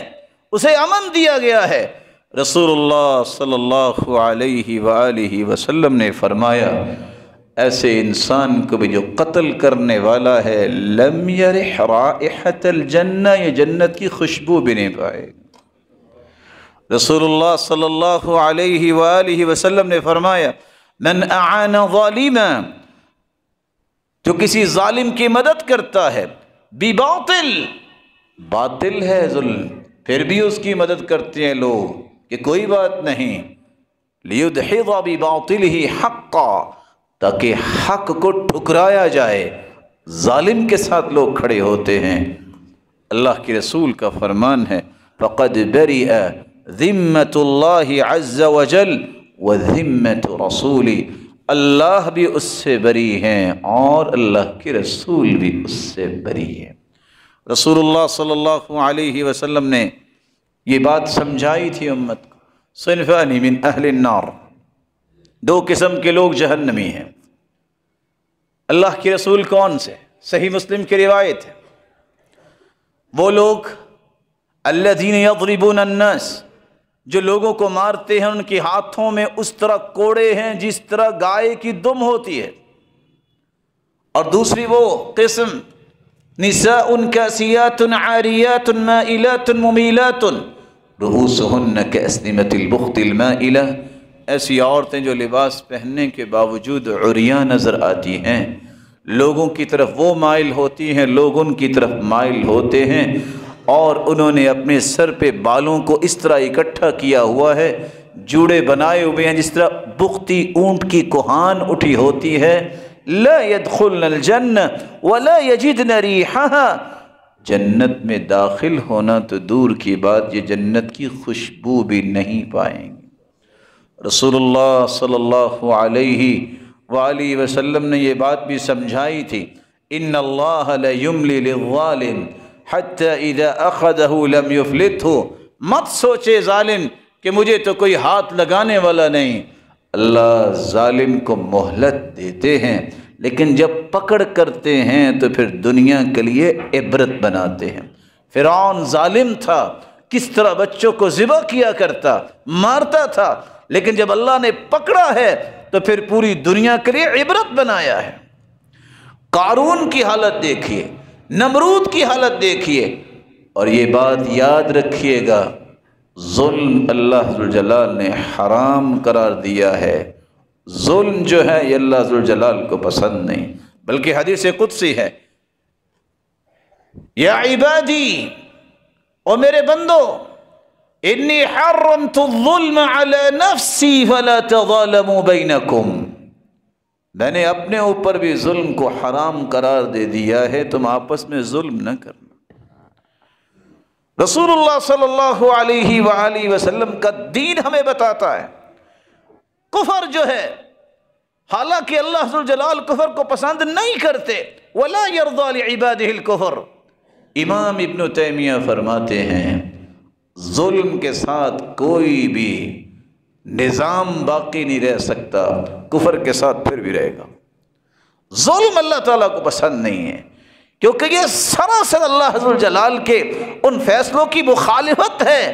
اسے امن دیا گیا ہے، رسول اللہ صلی اللہ علیہ وآلہ وسلم نے فرمایا ایسے انسان کو بھی جو قتل کرنے والا ہے لم یرح رائحۃ الجنہ، یہ جنت کی خوشبو بھی نہیں پائے۔ رسول اللہ صلی اللہ علیہ وآلہ وسلم نے فرمایا من اعان ظالما، جو کسی ظالم کی مدد کرتا ہے، بباطل، باطل ہے ظلم پھر بھی اس کی مدد کرتے ہیں لوگ کہ کوئی بات نہیں، لیدحض بباطلہ حقا، تاکہ حق کو ٹھکرایا جائے، ظالم کے ساتھ لوگ کھڑے ہوتے ہیں۔ اللہ کے رسول کا فرمان ہے فقد برئ ذمۃ اللہ عز وجل وذمۃ رسولہ، اللہ بھی اس سے بری ہیں اور اللہ کے رسول بھی اس سے بری ہیں۔ رسول اللہ صلی اللہ علیہ وسلم نے یہ بات سمجھائی تھی امت کو، صنفان من اہل النار، دو قسم کے لوگ جہنمی ہیں۔ اللہ کے رسول کون سے؟ صحیح مسلم کی روایت ہے، وہ لوگ الذین یضربون الناس، جو لوگوں کو مارتے ہیں ان کے ہاتھوں میں اس طرح کوڑے ہیں جس طرح گائے کی دم ہوتی ہے۔ اور دوسری وہ قسم نساء کاسیات عاریات مائلات ممیلات رؤوسہن کاسنمۃ البخت المائلہ، ایسی عورتیں جو لباس پہننے کے باوجود عریاں نظر آتی ہیں، لوگوں کی طرف وہ مائل ہوتی ہیں، لوگ ان کی طرف مائل ہوتے ہیں، اور انہوں نے اپنے سر پہ بالوں کو اس طرح اکٹھا کیا ہوا ہے، جوڑے بنائے ہوئے ہیں جس طرح بختی اونٹ کی کوہان اٹھی ہوتی ہے۔ لا يدخلن الجنہ ولا یجدن ریحہا، جنت میں داخل ہونا تو دور کی بات، یہ جنت کی خوشبو بھی نہیں پائیں گے۔ رسول اللہ صلی اللہ علیہ وآلہ وسلم نے یہ بات بھی سمجھائی تھی، ان اللہ لیملی للظالم حتی اذا اخذہ لم یفلتہ، مت سوچے ظالم کہ مجھے تو کوئی ہاتھ لگانے والا نہیں، اللہ ظالم کو مہلت دیتے ہیں لیکن جب پکڑ کرتے ہیں تو پھر دنیا کے لیے عبرت بناتے ہیں۔ فرعون ظالم تھا، کس طرح بچوں کو ذبح کیا کرتا، مارتا تھا، لیکن جب اللہ نے پکڑا ہے تو پھر پوری دنیا کے لیے عبرت بنایا ہے۔ قارون کی حالت دیکھیے، نمرود کی حالت دیکھیے، اور یہ بات یاد رکھیے گا، ظلم اللہ ذوالجلال نے حرام قرار دیا ہے، ظلم جو ہے یہ اللہ ذوالجلال کو پسند نہیں، بلکہ حدیث قدسی ہے، یا عبادی، او میرے بندو، انی حرمت الظلم علی نفسی فلا تظالموا بینکم، میں نے اپنے اوپر بھی ظلم کو حرام قرار دے دیا ہے، تم آپس میں ظلم نہ کرنا۔ رسول اللہ صلی اللہ علیہ وآلہ وسلم کا دین ہمیں بتاتا ہے کفر جو ہے، حالانکہ اللہ ذوالجلال کفر کو پسند نہیں کرتے، وَلَا يَرْضَى لِعِبَادِهِ الْكُفْرِ، امام ابن تیمیہ فرماتے ہیں ظلم کے ساتھ کوئی بھی نظام باقی نہیں رہ سکتا، کفر کے ساتھ پھر بھی رہے گا۔ ظلم اللہ تعالیٰ کو پسند نہیں ہے، کیونکہ یہ سراسر اللہ ذوالجلال کے ان فیصلوں کی مخالفت ہے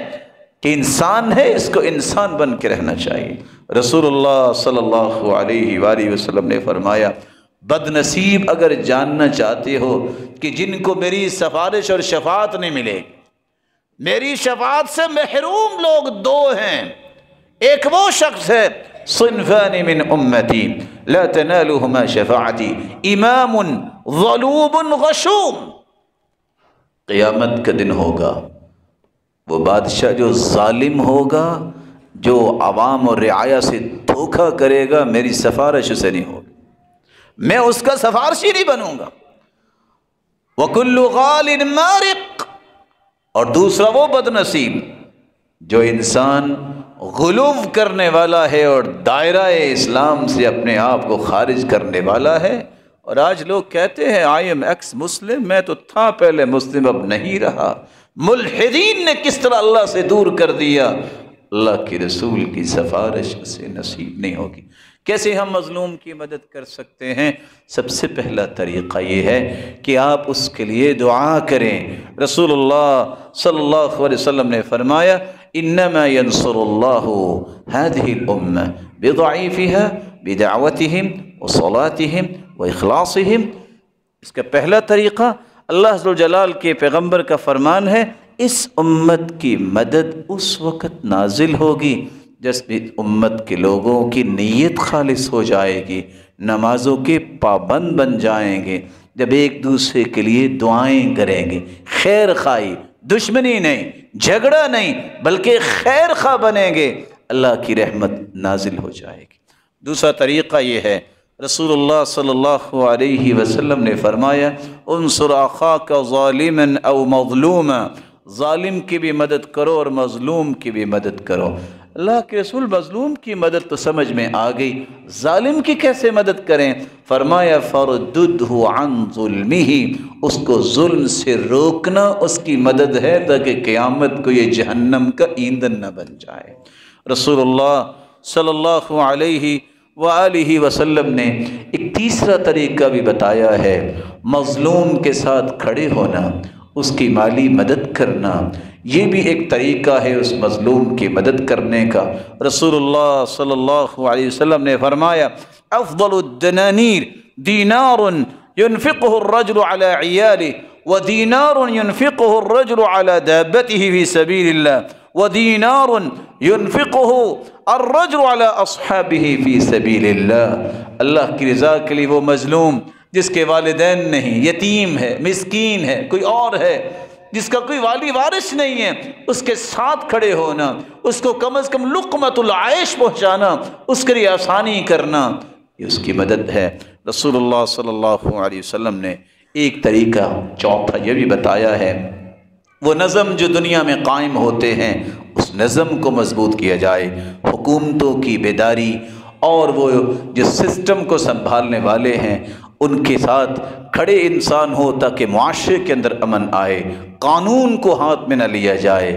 کہ انسان ہے، اس کو انسان بن کے رہنا چاہیے۔ رسول اللہ صلی اللہ علیہ وآلہ وسلم نے فرمایا بد نصیب اگر جاننا چاہتے ہو کہ جن کو میری سفارش اور شفاعت نہیں ملے، میری شفاعت سے محروم لوگ دو ہیں، ایک وہ شخص ہے صنفان من امتی لا تنالهما شفاعتی امام ظلوم غشوم، قیامت کا دن ہوگا وہ بادشاہ جو ظالم ہوگا، جو عوام اور رعایا سے دھوکہ کرے گا، میری سفارش اسے نہیں ہوگی، میں اس کا سفارشی نہیں بنوں گا۔ وَكُلُّ غَالٍ مَارِقٍ، اور دوسرا وہ بد نصیب جو انسان غلو کرنے والا ہے اور دائرہ اسلام سے اپنے آپ کو خارج کرنے والا ہے۔ اور آج لوگ کہتے ہیں آئی ایم ایکس مسلم، میں تو تھا پہلے مسلم اب نہیں رہا۔ ملحدین نے کس طرح اللہ سے دور کر دیا، اللہ کے رسول کی سفارش اسے نصیب نہیں ہوگی۔ کیسے ہم مظلوم کی مدد کر سکتے ہیں؟ سب سے پہلا طریقہ یہ ہے کہ آپ اس کے لیے دعا کریں۔ رسول اللہ صلی اللہ علیہ وسلم نے فرمایا انما ينصر الله هذه الامه بضعيفها بدعوتهم وصلاتهم واخلاصهم۔ اس کا پہلا طریقہ، اللہ عز و جلال کے پیغمبر کا فرمان ہے، اس امت کی مدد اس وقت نازل ہوگی جس میں امت کے لوگوں کی نیت خالص ہو جائے گی، نمازوں کے پابند بن جائیں گے، جب ایک دوسرے کے لیے دعائیں کریں گے، خیر خواہی، دشمنی نہیں، جھگڑا نہیں، بلکہ خیر خواہ بنیں گے، اللہ کی رحمت نازل ہو جائے گی۔ دوسرا طریقہ یہ ہے، رسول اللہ صلی اللہ علیہ وسلم نے فرمایا انصر اخاک ظالما او مظلوما، ظالم کی بھی مدد کرو اور مظلوم کی بھی مدد کرو۔ اللہ کے رسول مظلوم کی مدد تو سمجھ میں آ گئی، ظالم کی کیسے مدد کریں؟ فرمایا فرددہ عن ظلمہ، اس کو ظلم سے روکنا اس کی مدد ہے تاکہ قیامت کو یہ جہنم کا ایندھن نہ بن جائے۔ رسول اللہ صلی اللہ علیہ وآلہ وسلم نے ایک تیسرا طریقہ بھی بتایا ہے، مظلوم کے ساتھ کھڑے ہونا، اس کی مالی مدد کرنا، یہ بھی ایک طریقہ ہے اس مظلوم کی مدد کرنے کا۔ رسول اللہ صلی اللہ علیہ وسلم نے فرمایا افضل الدنانیر دینار ينفقه الرجل على عياله ودینار ينفقه الرجل على دابته في سبيل الله ودینار ينفقه الرجل على اصحابه في سبيل الله۔ اللہ کی رضا کے لیے وہ مظلوم جس کے والدین نہیں، یتیم ہے، مسکین ہے، کوئی اور ہے، جس کا کوئی والی وارث نہیں ہے، اس کے ساتھ کھڑے ہونا، اس کو کم از کم لقمۃ العیش پہنچانا، اس کے لیے آسانی کرنا، یہ اس کی مدد ہے۔ رسول اللہ صلی اللہ علیہ وسلم نے ایک طریقہ چوتھا یہ بھی بتایا ہے، وہ نظم جو دنیا میں قائم ہوتے ہیں اس نظم کو مضبوط کیا جائے، حکومتوں کی بیداری اور وہ جو سسٹم کو سنبھالنے والے ہیں ان کے ساتھ کھڑے انسان ہو تاکہ معاشرے کے اندر امن آئے، قانون کو ہاتھ میں نہ لیا جائے،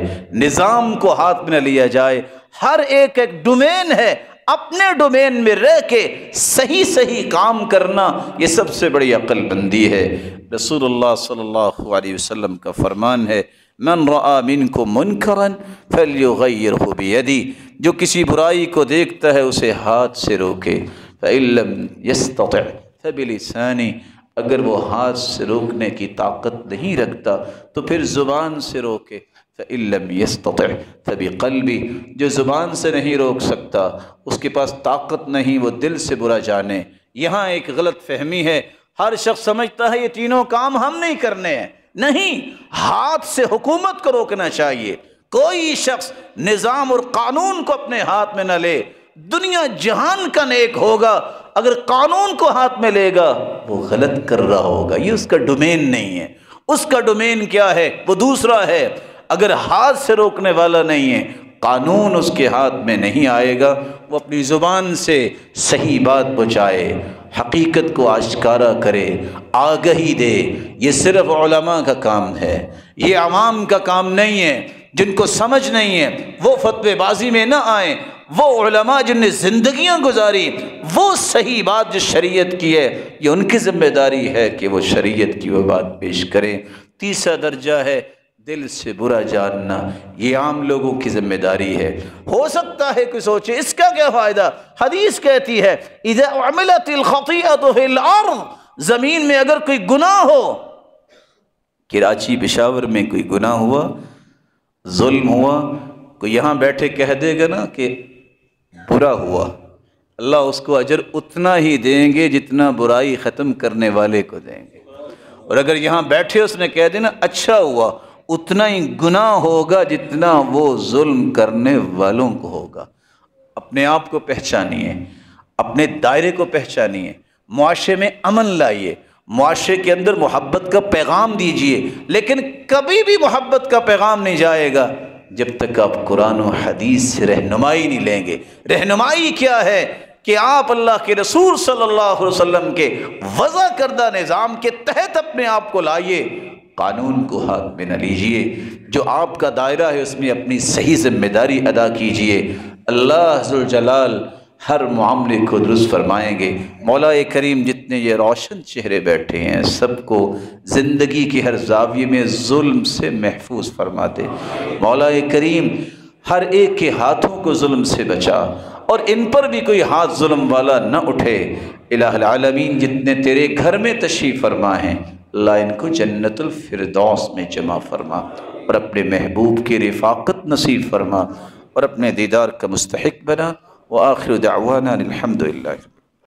نظام کو ہاتھ میں نہ لیا جائے۔ ہر ایک ڈومین ہے، اپنے ڈومین میں رہ کے صحیح کام کرنا، یہ سب سے بڑی عقل بندی ہے۔ رسول اللہ صلی اللہ علیہ وسلم کا فرمان ہے من رآ منکم منکرا فلیغیرہ بیدی، جو کسی برائی کو دیکھتا ہے اسے ہاتھ سے روکے، فإن لم یستطع فبلسانی، اگر وہ ہاتھ سے روکنے کی طاقت نہیں رکھتا تو پھر زبان سے روکے، فإن لم یستطع فبقلبی، جو زبان سے نہیں روک سکتا، اس کے پاس طاقت نہیں، وہ دل سے برا جانے۔ یہاں ایک غلط فہمی ہے، ہر شخص سمجھتا ہے یہ تینوں کام ہم نہیں کرنے ہیں، نہیں، ہاتھ سے حکومت کو روکنا چاہیے۔ کوئی شخص نظام اور قانون کو اپنے ہاتھ میں نہ لے، دنیا جہان کا نیک ہوگا، اگر قانون کو ہاتھ میں لے گا وہ غلط کر رہا ہوگا، یہ اس کا ڈومین نہیں ہے۔ اس کا ڈومین کیا ہے؟ وہ دوسرا ہے۔ اگر ہاتھ سے روکنے والا نہیں ہے، قانون اس کے ہاتھ میں نہیں آئے گا، وہ اپنی زبان سے صحیح بات پہنچائے، حقیقت کو آشکارا کرے، آگہی دے، یہ صرف علماء کا کام ہے، یہ عوام کا کام نہیں ہے۔ جن کو سمجھ نہیں ہے وہ فتوی بازی میں نہ آئیں، وہ علماء جن نے زندگیاں گزاری وہ صحیح بات جو شریعت کی ہے یہ ان کی ذمہ داری ہے کہ وہ شریعت کی وہ بات پیش کریں۔ تیسرا درجہ ہے دل سے برا جاننا، یہ عام لوگوں کی ذمہ داری ہے۔ ہو سکتا ہے کوئی سوچے اس کا کیا فائدہ؟ حدیث کہتی ہے اذا عملت الخطیئۃ فی الارض، زمین میں اگر کوئی گناہ ہو، کراچی پشاور میں کوئی گناہ ہوا، ظلم ہوا، کوئی یہاں بیٹھے کہہ دے گا نا کہ برا ہوا، اللہ اس کو اجر اتنا ہی دیں گے جتنا برائی ختم کرنے والے کو دیں گے، اور اگر یہاں بیٹھے اس نے کہہ دینا اچھا ہوا، اتنا ہی گناہ ہوگا جتنا وہ ظلم کرنے والوں کو ہوگا۔ اپنے آپ کو پہچانیے، اپنے دائرے کو پہچانیے، معاشرے میں امن لائیے، معاشرے کے اندر محبت کا پیغام دیجئے، لیکن کبھی بھی محبت کا پیغام نہیں جائے گا جب تک آپ قرآن و حدیث سے رہنمائی نہیں لیں گے۔ رہنمائی کیا ہے کہ آپ اللہ کے رسول صلی اللہ علیہ وسلم کے وضع کردہ نظام کے تحت اپنے آپ کو لائیے، قانون کو ہاتھ میں نہ لیجئے، جو آپ کا دائرہ ہے اس میں اپنی صحیح ذمہ داری ادا کیجئے۔ اللہ ذوالجلال ہر معاملے کو درست فرمائیں گے۔ مولا کریم جتنے یہ روشن چہرے بیٹھے ہیں سب کو زندگی کے ہر زاویے میں ظلم سے محفوظ فرما دے۔ مولا کریم ہر ایک کے ہاتھوں کو ظلم سے بچا، اور ان پر بھی کوئی ہاتھ ظلم والا نہ اٹھے۔ الہ العالمین جتنے تیرے گھر میں تشریف فرما ہیں اللہ ان کو جنت الفردوس میں جمع فرما، اور اپنے محبوب کی رفاقت نصیب فرما، اور اپنے دیدار کا مستحق بنا۔ وآخر دعوانا الحمدللہ۔